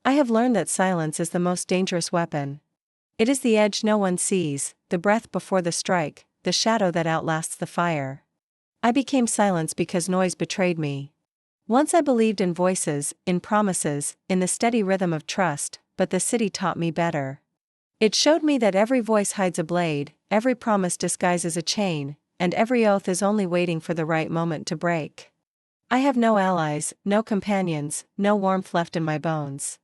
I have learned that silence is the most dangerous weapon. It is the edge no one sees, the breath before the strike, the shadow that outlasts the fire. I became silence because noise betrayed me. Once I believed in voices, in promises, in the steady rhythm of trust, but the city taught me better. It showed me that every voice hides a blade, every promise disguises a chain, and every oath is only waiting for the right moment to break. I have no allies, no companions, no warmth left in my bones.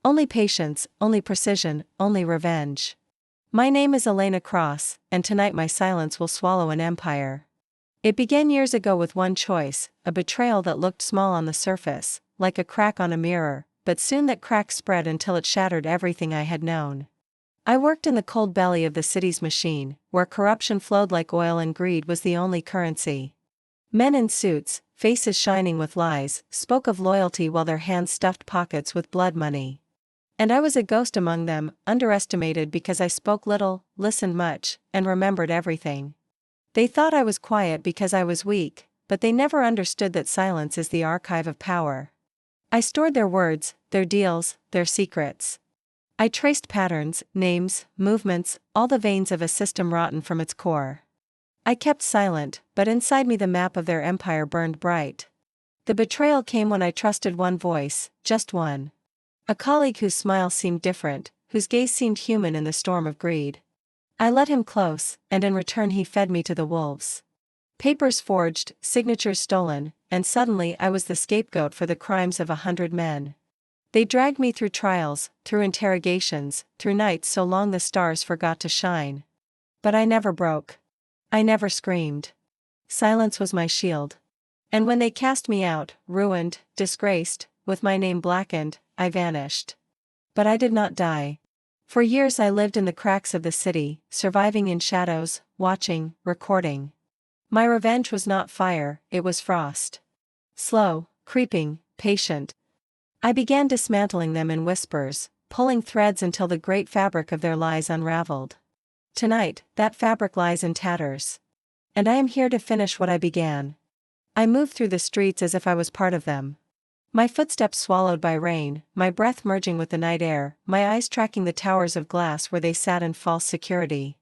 Only patience, only precision, only revenge. My name is Elena Cross, and tonight my silence will swallow an empire. It began years ago with one choice, a betrayal that looked small on the surface, like a crack on a mirror, but soon that crack spread until it shattered everything I had known. I worked in the cold belly of the city's machine, where corruption flowed like oil and greed was the only currency. Men in suits, faces shining with lies, spoke of loyalty while their hands stuffed pockets with blood money. And I was a ghost among them, underestimated because I spoke little, listened much, and remembered everything. They thought I was quiet because I was weak, but they never understood that silence is the archive of power. I stored their words, their deals, their secrets. I traced patterns, names, movements, all the veins of a system rotten from its core. I kept silent, but inside me the map of their empire burned bright. The betrayal came when I trusted one voice, just one. A colleague whose smile seemed different, whose gaze seemed human in the storm of greed. I let him close, and in return he fed me to the wolves. Papers forged, signatures stolen, and suddenly I was the scapegoat for the crimes of 100 men. They dragged me through trials, through interrogations, through nights so long the stars forgot to shine. But I never broke. I never screamed. Silence was my shield. And when they cast me out, ruined, disgraced, with my name blackened, I vanished. But I did not die. For years I lived in the cracks of the city, surviving in shadows, watching, recording. My revenge was not fire, it was frost. Slow, creeping, patient. I began dismantling them in whispers, pulling threads until the great fabric of their lies unraveled. Tonight, that fabric lies in tatters. And I am here to finish what I began. I moved through the streets as if I was part of them. My footsteps swallowed by rain, my breath merging with the night air, my eyes tracking the towers of glass where they sat in false security.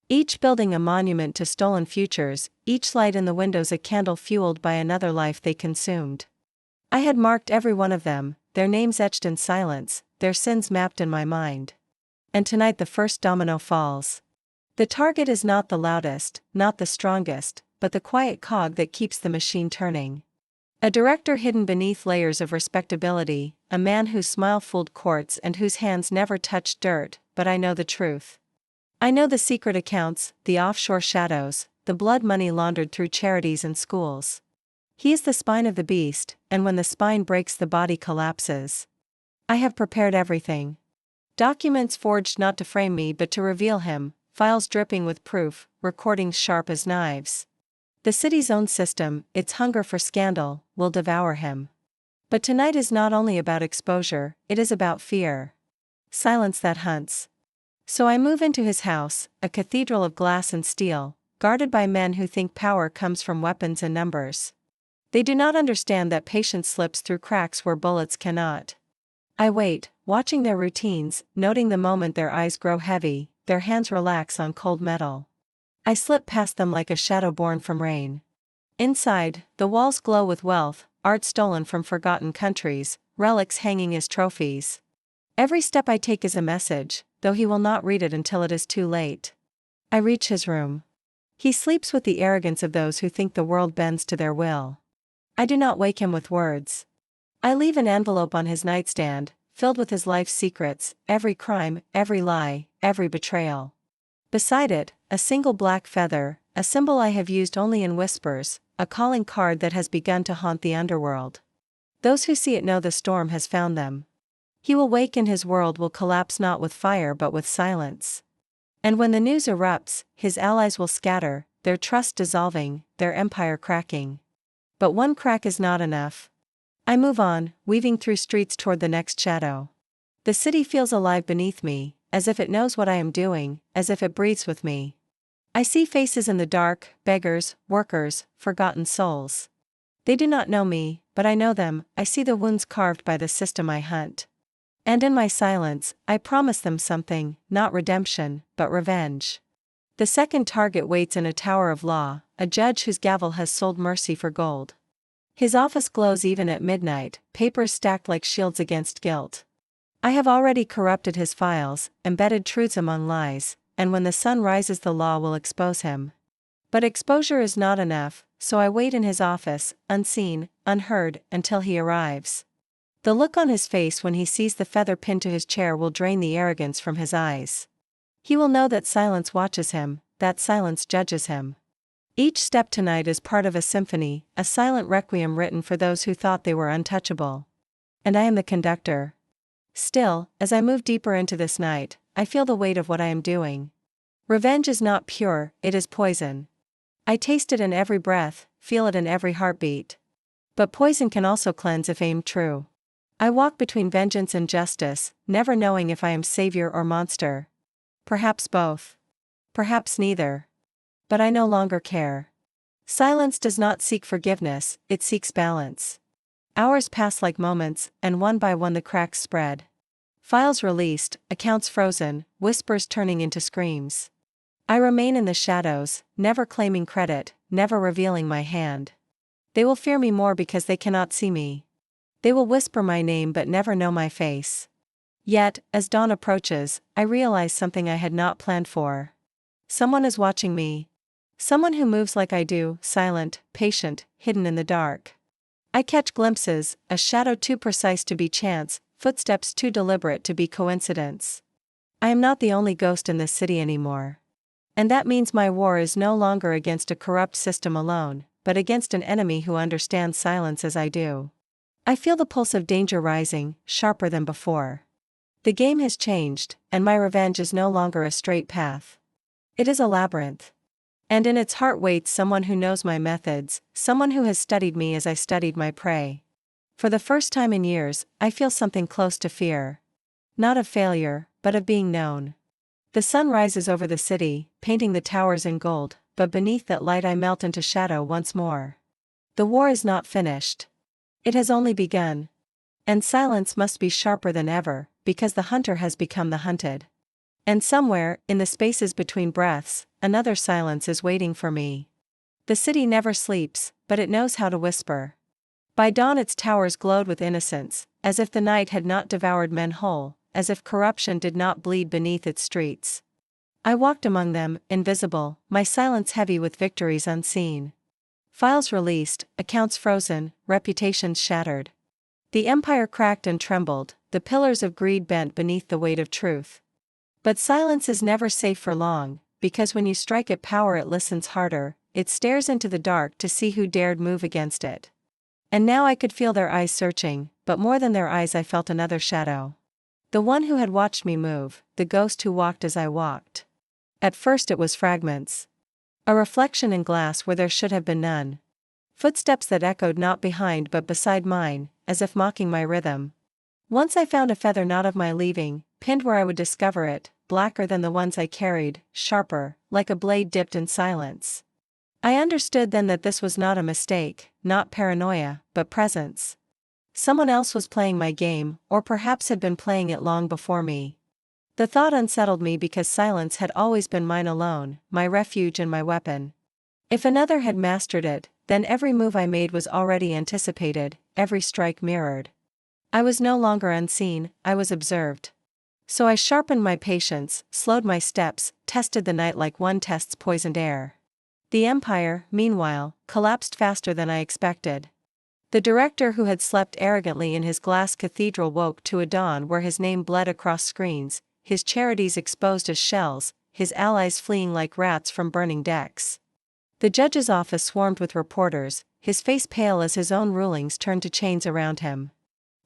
Each building a monument to stolen futures, each light in the windows a candle fueled by another life they consumed. I had marked every one of them, their names etched in silence, their sins mapped in my mind. And tonight the first domino falls. The target is not the loudest, not the strongest, but the quiet cog that keeps the machine turning. A director hidden beneath layers of respectability, a man whose smile fooled courts and whose hands never touched dirt, but I know the truth. I know the secret accounts, the offshore shadows, the blood money laundered through charities and schools. He is the spine of the beast, and when the spine breaks the body collapses. I have prepared everything. Documents forged not to frame me but to reveal him, files dripping with proof, recordings sharp as knives. The city's own system, its hunger for scandal, will devour him. But tonight is not only about exposure, it is about fear. Silence that hunts. So I move into his house, a cathedral of glass and steel, guarded by men who think power comes from weapons and numbers. They do not understand that patience slips through cracks where bullets cannot. I wait, watching their routines, noting the moment their eyes grow heavy, their hands relax on cold metal. I slip past them like a shadow born from rain. Inside, the walls glow with wealth, art stolen from forgotten countries, relics hanging as trophies. Every step I take is a message, though he will not read it until it is too late. I reach his room. He sleeps with the arrogance of those who think the world bends to their will. I do not wake him with words. I leave an envelope on his nightstand, filled with his life's secrets, every crime, every lie, every betrayal. Beside it, a single black feather, a symbol I have used only in whispers, a calling card that has begun to haunt the underworld. Those who see it know the storm has found them. He will wake and his world will collapse not with fire but with silence. And when the news erupts, his allies will scatter, their trust dissolving, their empire cracking. But one crack is not enough. I move on, weaving through streets toward the next shadow. The city feels alive beneath me, as if it knows what I am doing, as if it breathes with me. I see faces in the dark, beggars, workers, forgotten souls. They do not know me, but I know them, I see the wounds carved by the system I hunt. And in my silence, I promise them something, not redemption, but revenge. The second target waits in a tower of law, a judge whose gavel has sold mercy for gold. His office glows even at midnight, papers stacked like shields against guilt. I have already corrupted his files, embedded truths among lies, and when the sun rises the law will expose him. But exposure is not enough, so I wait in his office, unseen, unheard, until he arrives. The look on his face when he sees the feather pinned to his chair will drain the arrogance from his eyes. He will know that silence watches him, that silence judges him. Each step tonight is part of a symphony, a silent requiem written for those who thought they were untouchable. And I am the conductor. Still, as I move deeper into this night, I feel the weight of what I am doing. Revenge is not pure, it is poison. I taste it in every breath, feel it in every heartbeat. But poison can also cleanse if aimed true. I walk between vengeance and justice, never knowing if I am savior or monster. Perhaps both. Perhaps neither. But I no longer care. Silence does not seek forgiveness, it seeks balance. Hours pass like moments, and one by one the cracks spread. Files released, accounts frozen, whispers turning into screams. I remain in the shadows, never claiming credit, never revealing my hand. They will fear me more because they cannot see me. They will whisper my name but never know my face. Yet, as dawn approaches, I realize something I had not planned for. Someone is watching me. Someone who moves like I do, silent, patient, hidden in the dark. I catch glimpses, a shadow too precise to be chance, footsteps too deliberate to be coincidence. I am not the only ghost in this city anymore. And that means my war is no longer against a corrupt system alone, but against an enemy who understands silence as I do. I feel the pulse of danger rising, sharper than before. The game has changed, and my revenge is no longer a straight path. It is a labyrinth. And in its heart waits someone who knows my methods, someone who has studied me as I studied my prey. For the first time in years, I feel something close to fear. Not of failure, but of being known. The sun rises over the city, painting the towers in gold, but beneath that light I melt into shadow once more. The war is not finished. It has only begun. And silence must be sharper than ever, because the hunter has become the hunted. And somewhere, in the spaces between breaths, another silence is waiting for me. The city never sleeps, but it knows how to whisper. By dawn its towers glowed with innocence, as if the night had not devoured men whole, as if corruption did not bleed beneath its streets. I walked among them, invisible, my silence heavy with victories unseen. Files released, accounts frozen, reputations shattered. The empire cracked and trembled, the pillars of greed bent beneath the weight of truth. But silence is never safe for long, because when you strike at power it listens harder, it stares into the dark to see who dared move against it. And now I could feel their eyes searching, but more than their eyes I felt another shadow. The one who had watched me move, the ghost who walked as I walked. At first it was fragments. A reflection in glass where there should have been none. Footsteps that echoed not behind but beside mine, as if mocking my rhythm. Once I found a feather not of my leaving, pinned where I would discover it, blacker than the ones I carried, sharper, like a blade dipped in silence. I understood then that this was not a mistake, not paranoia, but presence. Someone else was playing my game, or perhaps had been playing it long before me. The thought unsettled me because silence had always been mine alone, my refuge and my weapon. If another had mastered it, then every move I made was already anticipated, every strike mirrored. I was no longer unseen, I was observed. So I sharpened my patience, slowed my steps, tested the night like one tests poisoned air. The empire, meanwhile, collapsed faster than I expected. The director who had slept arrogantly in his glass cathedral woke to a dawn where his name bled across screens, his charities exposed as shells, his allies fleeing like rats from burning decks. The judge's office swarmed with reporters, his face pale as his own rulings turned to chains around him.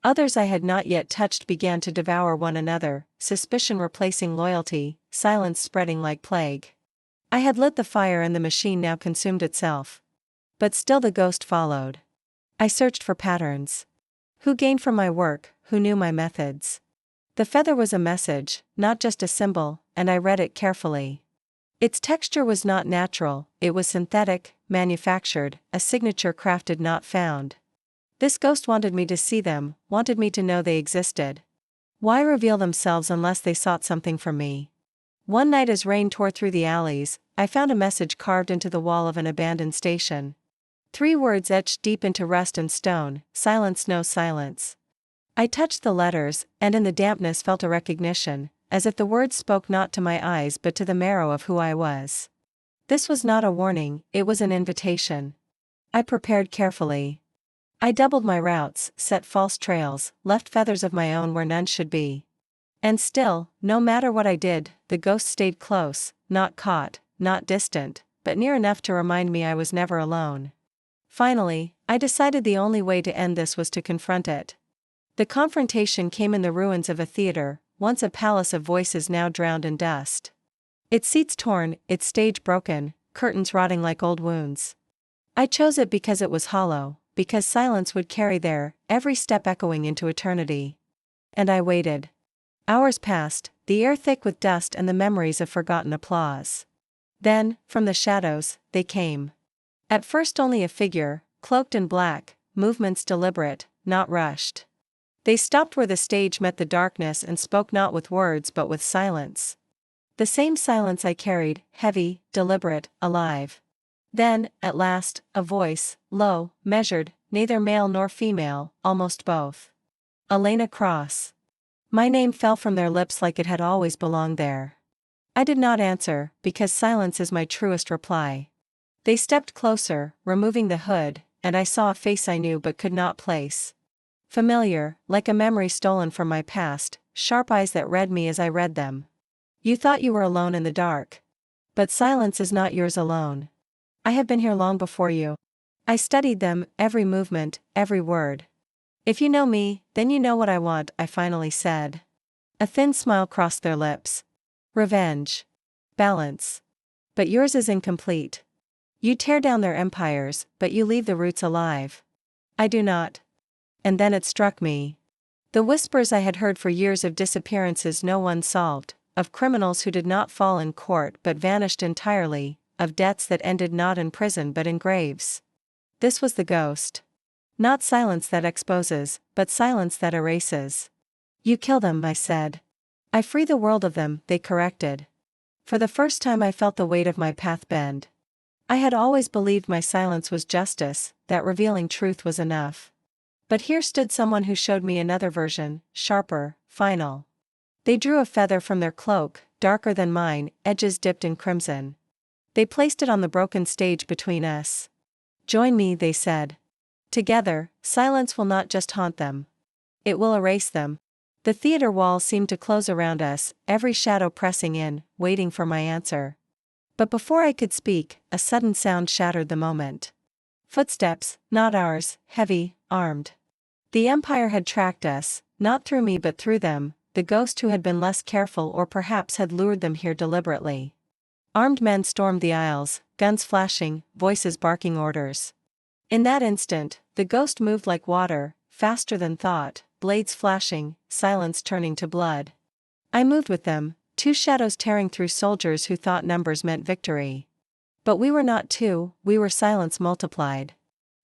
Others I had not yet touched began to devour one another, suspicion replacing loyalty, silence spreading like plague. I had lit the fire and the machine now consumed itself. But still the ghost followed. I searched for patterns. Who gained from my work, who knew my methods? The feather was a message, not just a symbol, and I read it carefully. Its texture was not natural, it was synthetic, manufactured, a signature crafted not found. This ghost wanted me to see them, wanted me to know they existed. Why reveal themselves unless they sought something from me? One night as rain tore through the alleys, I found a message carved into the wall of an abandoned station. 3 words etched deep into rust and stone: silence, no silence. I touched the letters, and in the dampness felt a recognition, as if the words spoke not to my eyes but to the marrow of who I was. This was not a warning, it was an invitation. I prepared carefully. I doubled my routes, set false trails, left feathers of my own where none should be. And still, no matter what I did, the ghost stayed close, not caught, not distant, but near enough to remind me I was never alone. Finally, I decided the only way to end this was to confront it. The confrontation came in the ruins of a theater, once a palace of voices now drowned in dust. Its seats torn, its stage broken, curtains rotting like old wounds. I chose it because it was hollow, because silence would carry there, every step echoing into eternity. And I waited. Hours passed, the air thick with dust and the memories of forgotten applause. Then, from the shadows, they came. At first only a figure, cloaked in black, movements deliberate, not rushed. They stopped where the stage met the darkness and spoke not with words but with silence. The same silence I carried, heavy, deliberate, alive. Then, at last, a voice, low, measured, neither male nor female, almost both. Elena Cross. My name fell from their lips like it had always belonged there. I did not answer, because silence is my truest reply. They stepped closer, removing the hood, and I saw a face I knew but could not place. Familiar, like a memory stolen from my past, sharp eyes that read me as I read them. You thought you were alone in the dark. But silence is not yours alone. I have been here long before you. I studied them, every movement, every word. If you know me, then you know what I want, I finally said. A thin smile crossed their lips. Revenge. Balance. But yours is incomplete. You tear down their empires, but you leave the roots alive. I do not. And then it struck me. The whispers I had heard for years of disappearances no one solved, of criminals who did not fall in court but vanished entirely, of deaths that ended not in prison but in graves. This was the ghost. Not silence that exposes, but silence that erases. You kill them, I said. I free the world of them, they corrected. For the first time I felt the weight of my path bend. I had always believed my silence was justice, that revealing truth was enough. But here stood someone who showed me another version, sharper, final. They drew a feather from their cloak, darker than mine, edges dipped in crimson. They placed it on the broken stage between us. Join me, they said. Together, silence will not just haunt them. It will erase them. The theater walls seemed to close around us, every shadow pressing in, waiting for my answer. But before I could speak, a sudden sound shattered the moment. Footsteps, not ours, heavy, armed. The Empire had tracked us, not through me but through them, the ghost who had been less careful or perhaps had lured them here deliberately. Armed men stormed the aisles, guns flashing, voices barking orders. In that instant, the ghost moved like water, faster than thought, blades flashing, silence turning to blood. I moved with them, 2 shadows tearing through soldiers who thought numbers meant victory. But we were not 2, we were silence multiplied.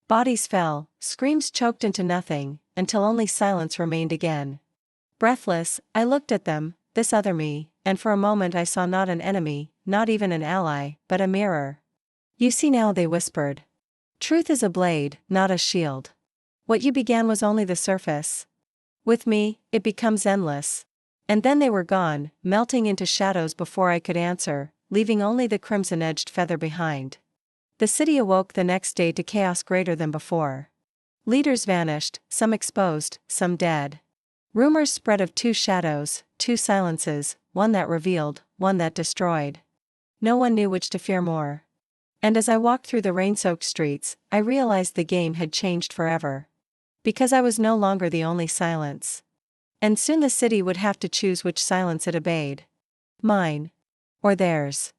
Bodies fell, screams choked into nothing, until only silence remained again. Breathless, I looked at them, this other me, and for a moment I saw not an enemy, not even an ally, but a mirror. You see now, they whispered. Truth is a blade, not a shield. What you began was only the surface. With me, it becomes endless. And then they were gone, melting into shadows before I could answer, leaving only the crimson-edged feather behind. The city awoke the next day to chaos greater than before. Leaders vanished, some exposed, some dead. Rumors spread of 2 shadows, 2 silences, one that revealed, one that destroyed. No one knew which to fear more. And as I walked through the rain-soaked streets, I realized the game had changed forever. Because I was no longer the only silence. And soon the city would have to choose which silence it obeyed. Mine. Or theirs.